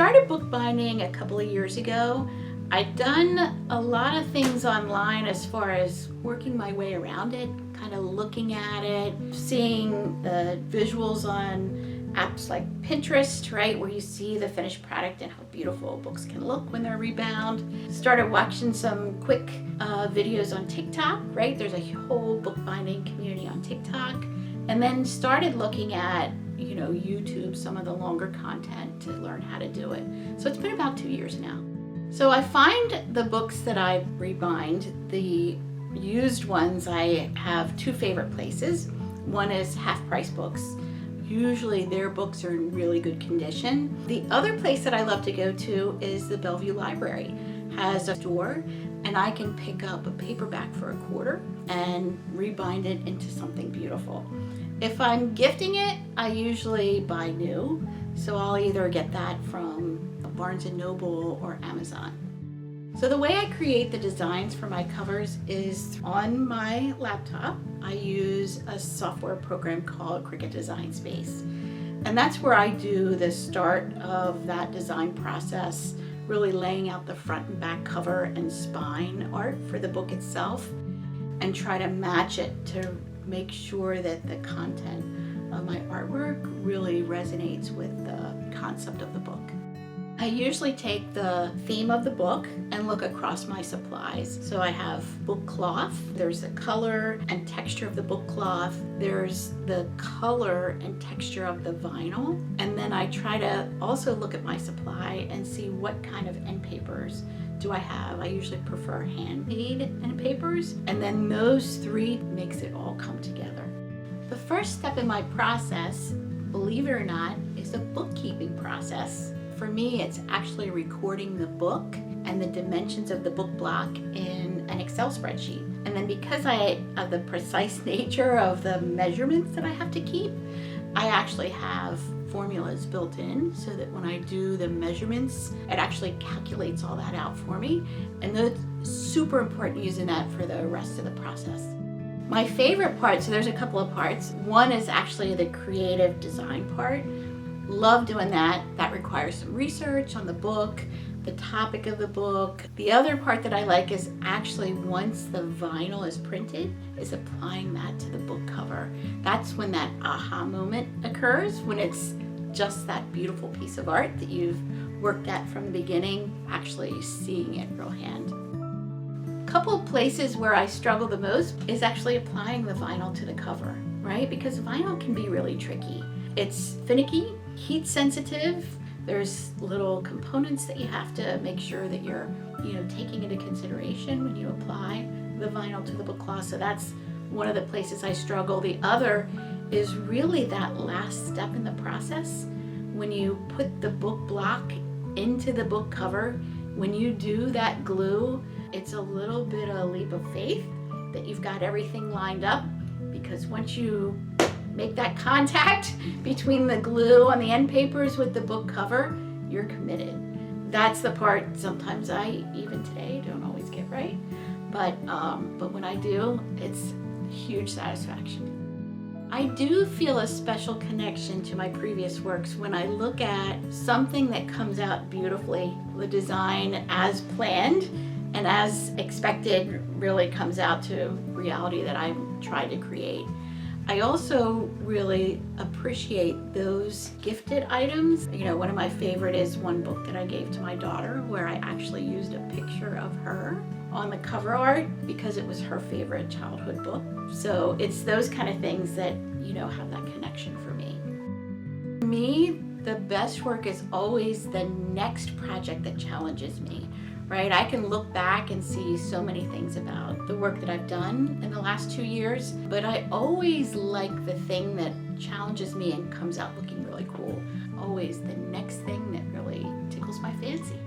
started bookbinding a couple of years ago. I'd done a lot of things online as far as working my way around it, kind of looking at it, seeing the visuals on apps like Pinterest, right, where you see the finished product and how beautiful books can look when they're rebound. Started watching some quick videos on TikTok, right? There's a whole bookbinding community on TikTok. And then started looking at, YouTube, some of the longer content to learn how to do it. So it's been about 2 years now. So I find the books that I rebind, the used ones, I have two favorite places. One is Half Price Books. Usually their books are in really good condition. The other place that I love to go to is the Bellevue Library. Has a store, and I can pick up a paperback for $1 and rebind it into something beautiful. If I'm gifting it, I usually buy new, so I'll either get that from Barnes & Noble or Amazon. So the way I create the designs for my covers is on my laptop. I use a software program called Cricut Design Space, and that's where I do the start of that design process, really laying out the front and back cover and spine art for the book itself, and try to match it to make sure that the content of my artwork really resonates with the concept of the book. I usually take the theme of the book and look across my supplies. So I have book cloth, there's the color and texture of the book cloth, there's the color and texture of the vinyl, and then I try to also look at my supply and see what kind of end papers do I have. I usually prefer handmade end papers, and then those three makes it all come together. The first step in my process, believe it or not, is the bookkeeping process. For me, it's actually recording the book and the dimensions of the book block in an Excel spreadsheet. And then because of the precise nature of the measurements that I have to keep, I actually have formulas built in so that when I do the measurements, it actually calculates all that out for me. And that's super important, using that for the rest of the process. My favorite part, so there's a couple of parts. One is actually the creative design part. Love doing that. That requires some research on the book, the topic of the book. The other part that I like is actually once the vinyl is printed, is applying that to the book cover. That's when that aha moment occurs, when it's just that beautiful piece of art that you've worked at from the beginning, actually seeing it real hand. A couple of places where I struggle the most is actually applying the vinyl to the cover, right? Because vinyl can be really tricky. It's finicky, heat sensitive. There's little components that you have to make sure that you're, taking into consideration when you apply the vinyl to the book cloth. So that's one of the places I struggle. The other is really that last step in the process. When you put the book block into the book cover, when you do that glue, it's a little bit of a leap of faith that you've got everything lined up, because once you make that contact between the glue on the end papers with the book cover, you're committed. That's the part sometimes I, even today, don't always get right. But when I do, it's huge satisfaction. I do feel a special connection to my previous works when I look at something that comes out beautifully, the design as planned and as expected really comes out to reality that I tried to create. I also really appreciate those gifted items. One of my favorite is one book that I gave to my daughter where I actually used a picture of her on the cover art because it was her favorite childhood book. So it's those kind of things that, have that connection for me. For me, the best work is always the next project that challenges me. Right? I can look back and see so many things about the work that I've done in the last 2 years, but I always like the thing that challenges me and comes out looking really cool. Always the next thing that really tickles my fancy.